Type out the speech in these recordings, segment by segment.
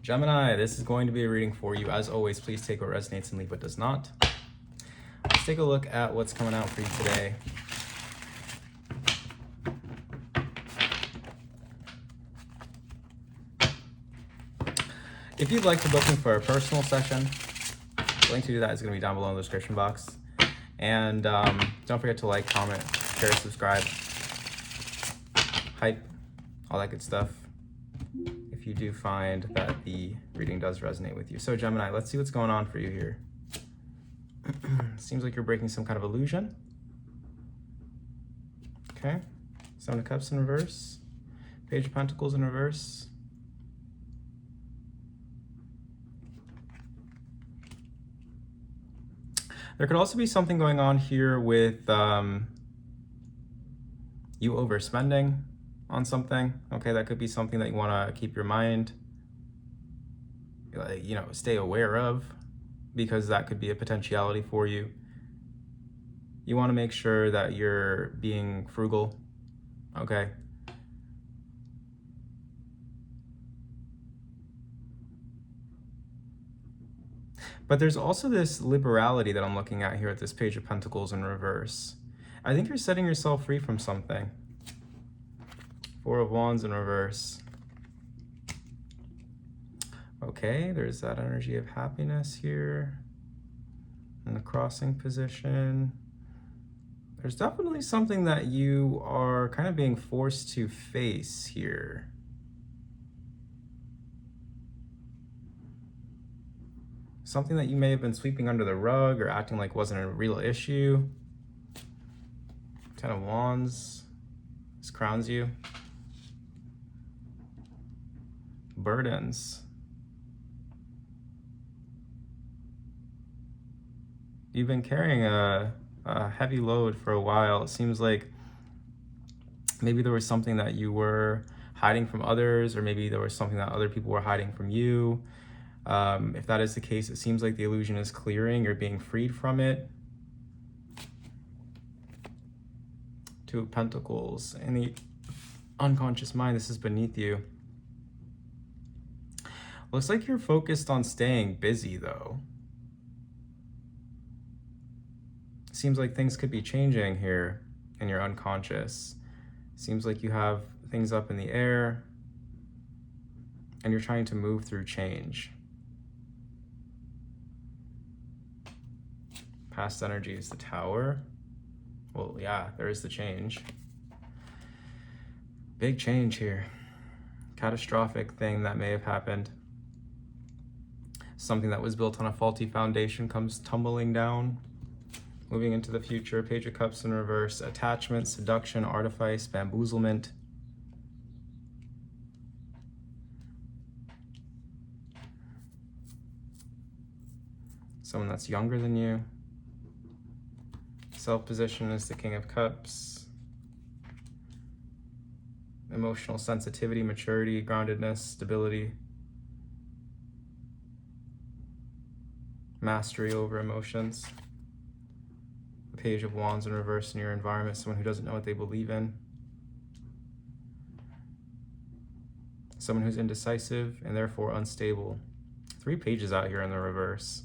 Gemini, this is going to be a reading for you. As always, please take what resonates and leave what does not. Let's take a look at what's coming out for you today. If you'd like to book me for a personal session, the link to do that is going to be down below in the description box. And don't forget to like, comment, share, subscribe, hype, all that good stuff, if you do find that the reading does resonate with you. So Gemini, let's see what's going on for you here. Seems like you're breaking some kind of illusion. Okay, Seven of Cups in reverse, Page of Pentacles in reverse. There could also be something going on here with you overspending on something. Okay, that could be something that you want to keep your mind, stay aware of, because that could be a potentiality for you. You want to make sure that you're being frugal, okay? But there's also this liberality that I'm looking at here at this Page of Pentacles in reverse. I think you're setting yourself free from something. Four of Wands in reverse. Okay, there's that energy of happiness here in the crossing position. There's definitely something that you are kind of being forced to face here. Something that you may have been sweeping under the rug or acting like wasn't a real issue. Ten of Wands. This crowns you. Burdens. You've been carrying a heavy load for a while. It seems like maybe there was something that you were hiding from others, or maybe there was something that other people were hiding from you. If that is the case, it seems like the illusion is clearing. You're being freed from it. Two of Pentacles. In the unconscious mind, this is beneath you. Looks like you're focused on staying busy, though. Seems like things could be changing here in your unconscious. Seems like you have things up in the air, and you're trying to move through change. Past energy is the Tower. Well, yeah, there is the change. Big change here. Catastrophic thing that may have happened. Something that was built on a faulty foundation comes tumbling down. Moving into the future, Page of Cups in reverse. Attachment, seduction, artifice, bamboozlement. Someone that's younger than you. Self-position is the King of Cups. Emotional sensitivity, maturity, groundedness, stability. Mastery over emotions. The Page of Wands in reverse in your environment, someone who doesn't know what they believe in. Someone who's indecisive and therefore unstable. 3 pages out here in the reverse.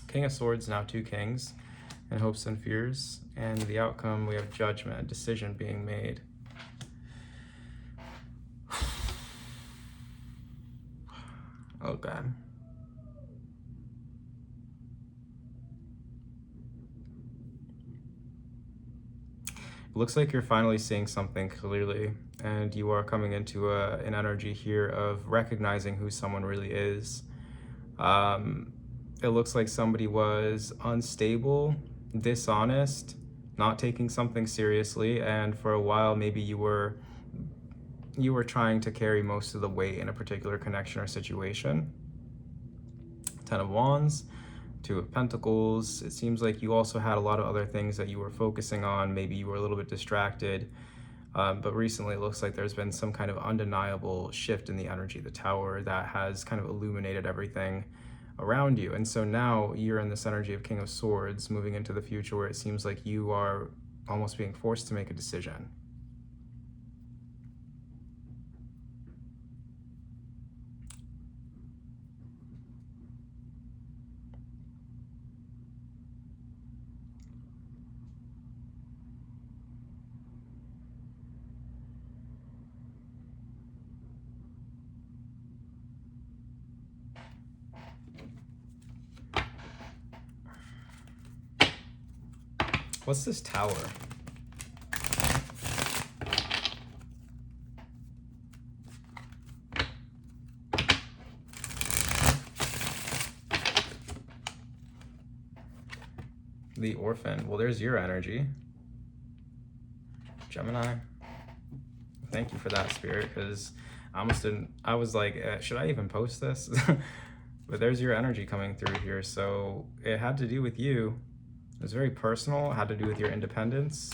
King of Swords, now 2 kings, and hopes and fears. And the outcome, we have judgment, a decision being made. Okay. It looks like you're finally seeing something clearly, and you are coming into an energy here of recognizing who someone really is. It looks like somebody was unstable, dishonest, not taking something seriously, and for a while maybe you were trying to carry most of the weight in a particular connection or situation. Ten of Wands, Two of Pentacles. It seems like you also had a lot of other things that you were focusing on. Maybe you were a little bit distracted, but recently it looks like there's been some kind of undeniable shift in the energy of the Tower that has kind of illuminated everything around you. And so now you're in this energy of King of Swords, moving into the future where it seems like you are almost being forced to make a decision. What's this Tower? The Orphan. Well, there's your energy. Gemini. Thank you for that, Spirit, because I almost didn't. I was like, should I even post this? But there's your energy coming through here. So it had to do with you. It was very personal. It had to do with your independence.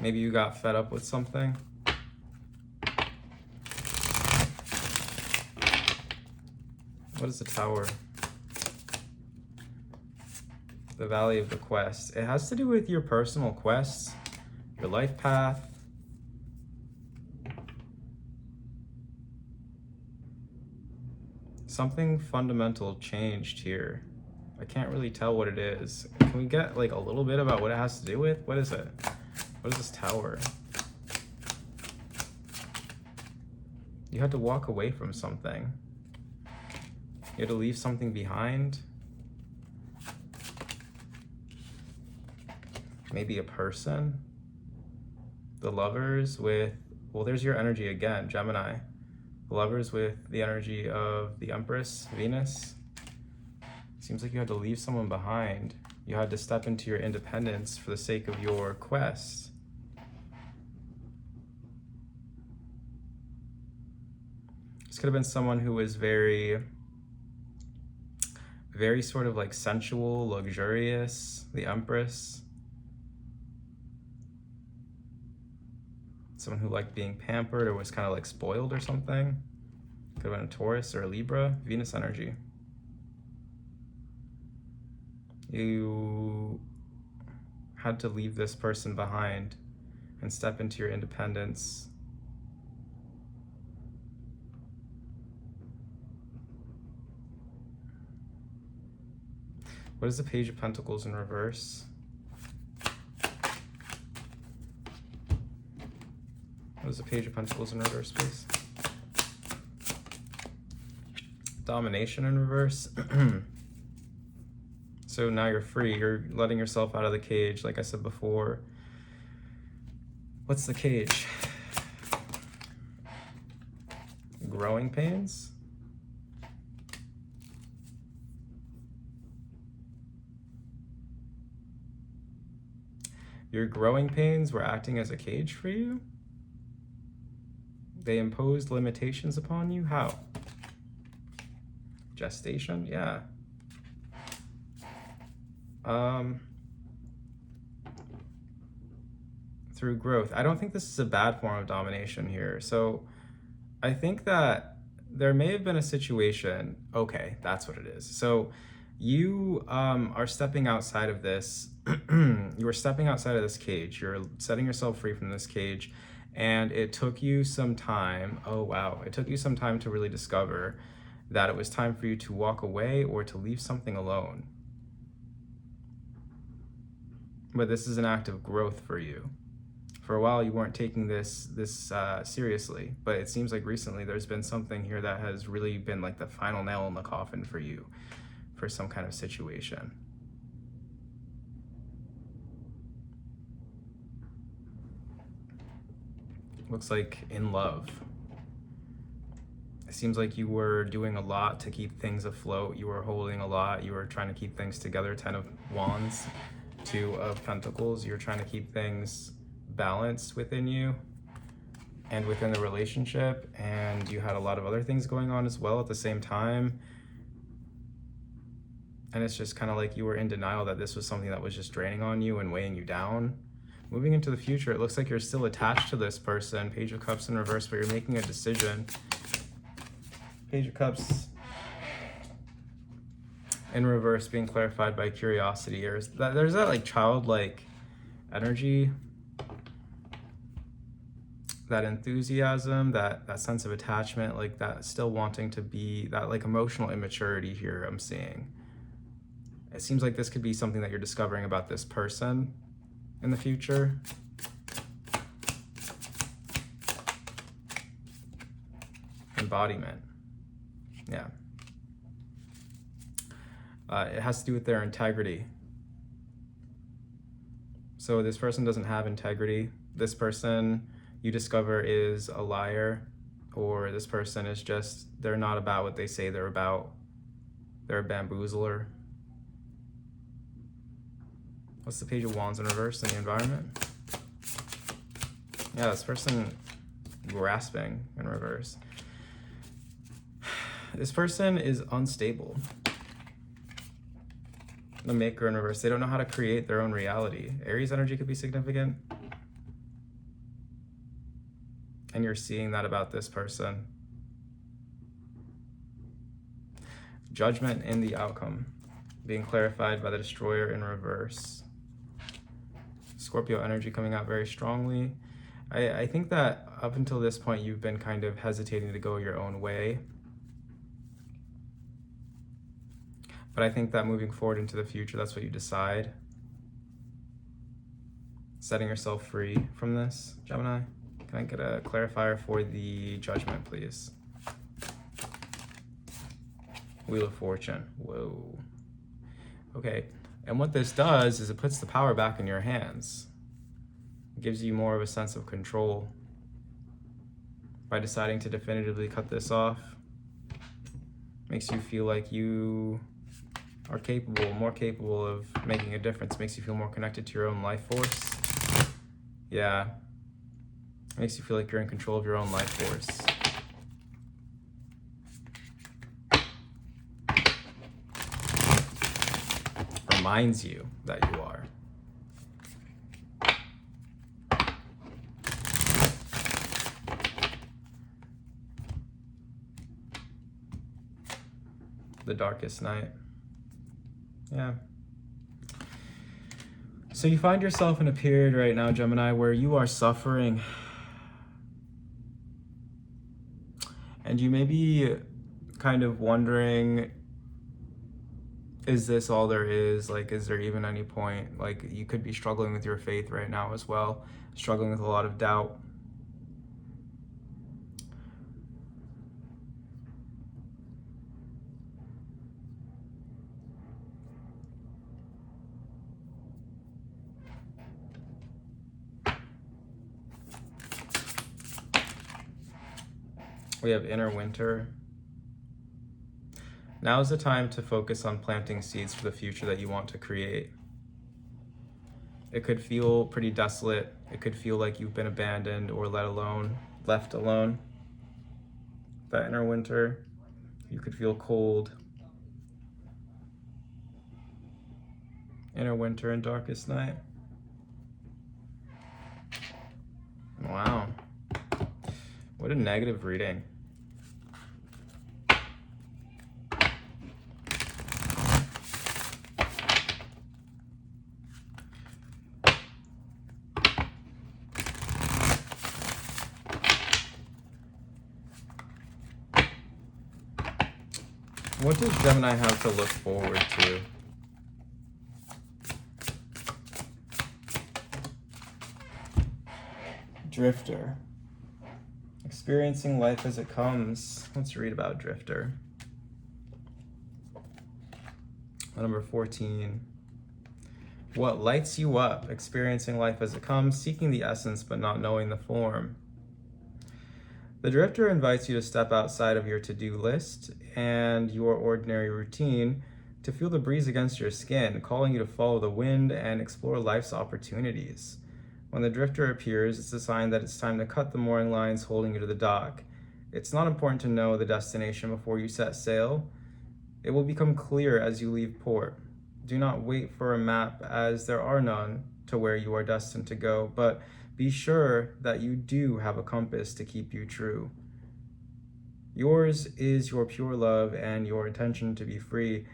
Maybe you got fed up with something. What is the Tower? The Valley of the Quest. It has to do with your personal quests, your life path. Something fundamental changed here. I can't really tell what it is. Can we get like a little bit about what it has to do with? What is it? What is this Tower? You had to walk away from something. You had to leave something behind. Maybe a person. The Lovers with, well, there's your energy again, Gemini. The Lovers with the energy of the Empress, Venus. Seems like you had to leave someone behind. You had to step into your independence for the sake of your quest. This could have been someone who was very sort of like sensual, luxurious, the Empress. Someone who liked being pampered or was kind of like spoiled or something. Could have been a Taurus or a Libra. Venus energy. You had to leave this person behind and step into your independence. What is the Page of Pentacles in reverse? What is the Page of Pentacles in reverse, please? Domination in reverse. So now you're free. You're letting yourself out of the cage, like I said before. What's the cage? Growing pains? Your growing pains were acting as a cage for you? They imposed limitations upon you? How? Gestation? Yeah. Through growth. I don't think this is a bad form of domination here. So I think that there may have been a situation. Okay, that's what it is. So you are stepping outside of this. You are stepping outside of this cage. You're setting yourself free from this cage. And it took you some time. Oh, wow. It took you some time to really discover that it was time for you to walk away or to leave something alone. But this is an act of growth for you. For a while, you weren't taking this seriously, but it seems like recently there's been something here that has really been like the final nail in the coffin for you, for some kind of situation. Looks like in love. It seems like you were doing a lot to keep things afloat. You were holding a lot. You were trying to keep things together. 10 of Wands, 2 of Pentacles. You're trying to keep things balanced within you and within the relationship. And you had a lot of other things going on as well at the same time. And it's just kind of like you were in denial that this was something that was just draining on you and weighing you down. Moving into the future, it looks like you're still attached to this person. Page of Cups in reverse, but you're making a decision. Page of Cups in reverse being clarified by curiosity. There's that like childlike energy, that enthusiasm, that sense of attachment, like that still wanting to be, that like emotional immaturity here I'm seeing. It seems like this could be something that you're discovering about this person in the future. And embodiment. Yeah. It has to do with their integrity. So this person doesn't have integrity. This person you discover is a liar, or this person is just, they're not about what they say they're about. They're a bamboozler. What's the Page of Wands in reverse in the environment? Yeah, this person grasping in reverse. This person is unstable. The Maker in reverse. They don't know how to create their own reality. Aries energy could be significant. And you're seeing that about this person. Judgment in the outcome. Being clarified by the Destroyer in reverse. Scorpio energy coming out very strongly. I think that up until this point, you've been kind of hesitating to go your own way. But I think that moving forward into the future, that's what you decide. Setting yourself free from this, Gemini. Can I get a clarifier for the Judgment, please? Wheel of Fortune. Whoa. Okay. And what this does is it puts the power back in your hands. It gives you more of a sense of control. By deciding to definitively cut this off, makes you feel like you are capable, more capable of making a difference. Makes you feel more connected to your own life force. Yeah. Makes you feel like you're in control of your own life force. Reminds you that you are. The Darkest Night. Yeah. So you find yourself in a period right now, Gemini, where you are suffering. And you may be kind of wondering, is this all there is? Like, is there even any point? Like, you could be struggling with your faith right now as well, struggling with a lot of doubt. We have Inner Winter. Now is the time to focus on planting seeds for the future that you want to create. It could feel pretty desolate. It could feel like you've been abandoned or left alone. That Inner Winter, you could feel cold. Inner Winter and Darkest Night. Wow. What a negative reading. What does Gemini have to look forward to? Drifter. Experiencing life as it comes. Let's read about Drifter. Number 14. What lights you up? Experiencing life as it comes, seeking the essence but not knowing the form. The Drifter invites you to step outside of your to-do list and your ordinary routine to feel the breeze against your skin, calling you to follow the wind and explore life's opportunities. When the Drifter appears, it's a sign that it's time to cut the mooring lines holding you to the dock. It's not important to know the destination before you set sail. It will become clear as you leave port. Do not wait for a map, as there are none, to where you are destined to go, but be sure that you do have a compass to keep you true. Yours is your pure love and your intention to be free,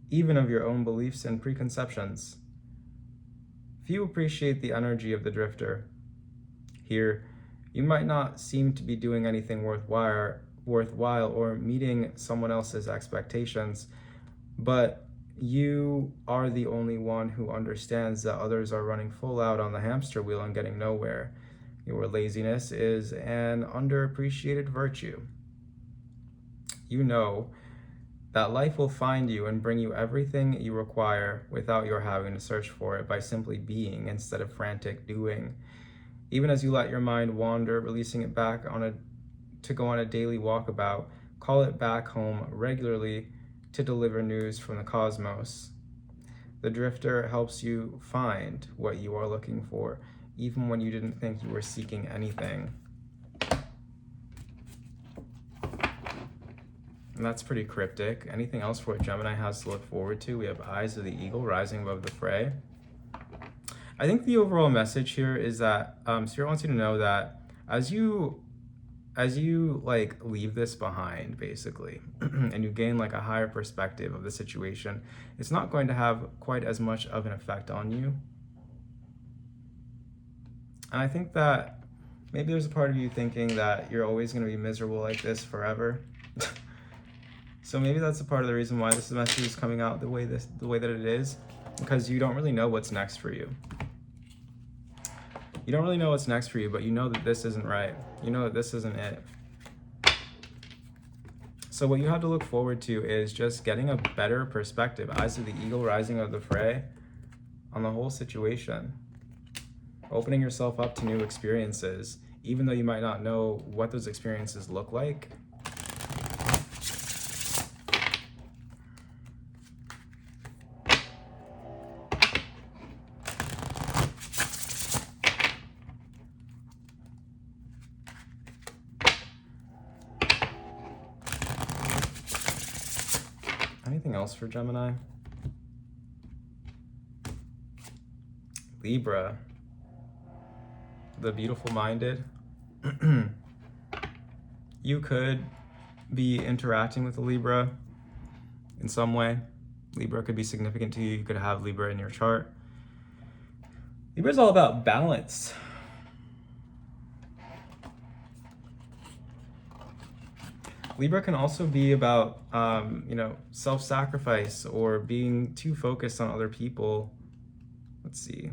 even of your own beliefs and preconceptions. Few appreciate the energy of the Drifter. Here, you might not seem to be doing anything worthwhile or meeting someone else's expectations, but you are the only one who understands that others are running full out on the hamster wheel and getting nowhere. Your laziness is an underappreciated virtue. You know that life will find you and bring you everything you require without your having to search for it, by simply being instead of frantic doing. Even as you let your mind wander, releasing it back to go on a daily walkabout, call it back home regularly to deliver news from the cosmos. The drifter helps you find what you are looking for, even when you didn't think you were seeking anything. And that's pretty cryptic. Anything else for what Gemini has to look forward to? We have Eyes of the Eagle rising above the fray. I think the overall message here is that Spirit wants you to know that as you like leave this behind, basically, and you gain like a higher perspective of the situation, it's not going to have quite as much of an effect on you. And I think that maybe there's a part of you thinking that you're always going to be miserable like this forever. So maybe that's a part of the reason why this message is coming out the way that it is, because you don't really know what's next for you. You don't really know what's next for you, but you know that this isn't right. You know that this isn't it. So what you have to look forward to is just getting a better perspective, Eyes of the Eagle rising out of the fray, on the whole situation. Opening yourself up to new experiences, even though you might not know what those experiences look like. Anything else for Gemini? Libra, the beautiful minded. You could be interacting with a Libra in some way. Libra could be significant to you. You could have Libra in your chart. Libra is all about balance. Libra can also be about, self-sacrifice or being too focused on other people. Let's see.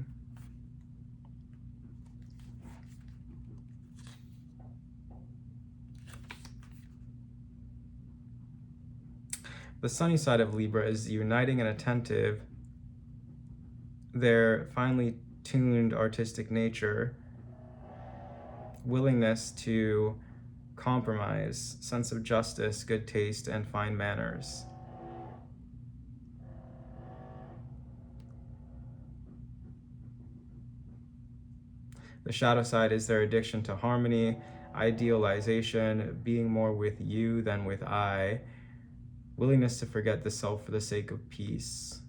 The sunny side of Libra is uniting and attentive, their finely tuned artistic nature, willingness to compromise, sense of justice, good taste, and fine manners. The shadow side is their addiction to harmony, idealization, being more with you than with I, willingness to forget the self for the sake of peace.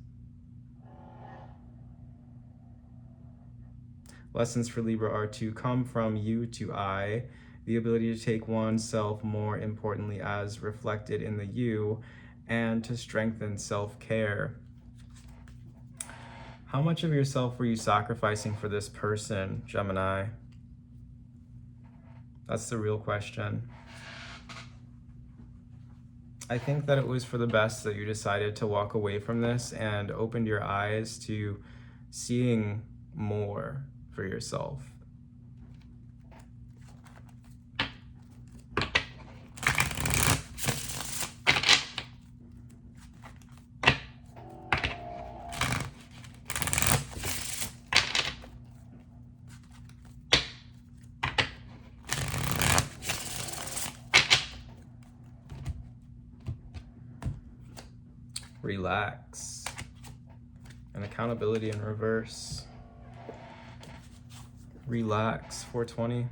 Lessons for Libra are to come from you to I, the ability to take oneself more importantly as reflected in the you, and to strengthen self-care. How much of yourself were you sacrificing for this person, Gemini? That's the real question. I think that it was for the best that you decided to walk away from this and opened your eyes to seeing more for yourself. Relax. And accountability in reverse. Relax, 420.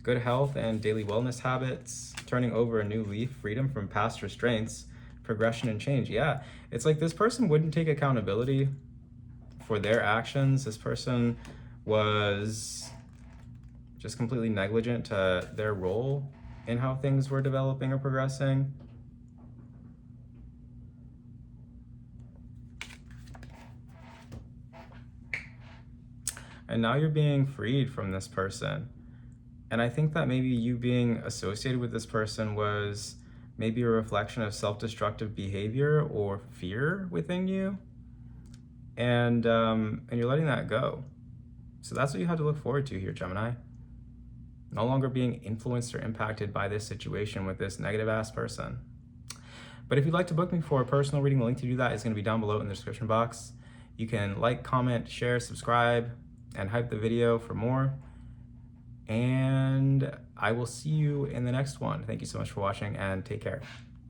Good health and daily wellness habits. Turning over a new leaf. Freedom from past restraints. Progression and change. Yeah, it's like this person wouldn't take accountability for their actions. This person was just completely negligent to their role in how things were developing or progressing. And now you're being freed from this person. And I think that maybe you being associated with this person was maybe a reflection of self-destructive behavior or fear within you. And you're letting that go. So that's what you have to look forward to here, Gemini. no longer being influenced or impacted by this situation with this negative ass person. But if you'd like to book me for a personal reading, the link to do that is going to be down below in the description box. You can like, comment, share, subscribe, and hype the video for more. And I will see you in the next one. Thank you so much for watching, and take care.